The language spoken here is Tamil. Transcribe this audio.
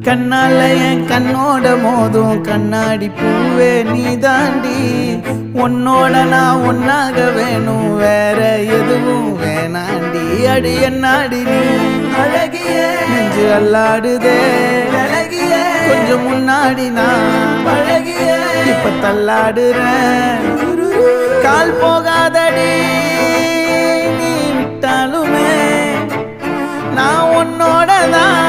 கண்ணால என் கண்ணோட மோதும் கண்ணாடி பூவே நீ தாண்டி உன்னோட நான் ஒன்னாக வேணும் வேற எதுவும் வேணாண்டி அடி என்னாடி நீ அழகிய நெஞ்சு அல்லாடுதே அழகிய கொஞ்சம் முன்னாடி நான் அழகிய இப்ப தள்ளாடுறேன் கால் போகாதடி நீ விட்டாலுமே நான் உன்னோட தான்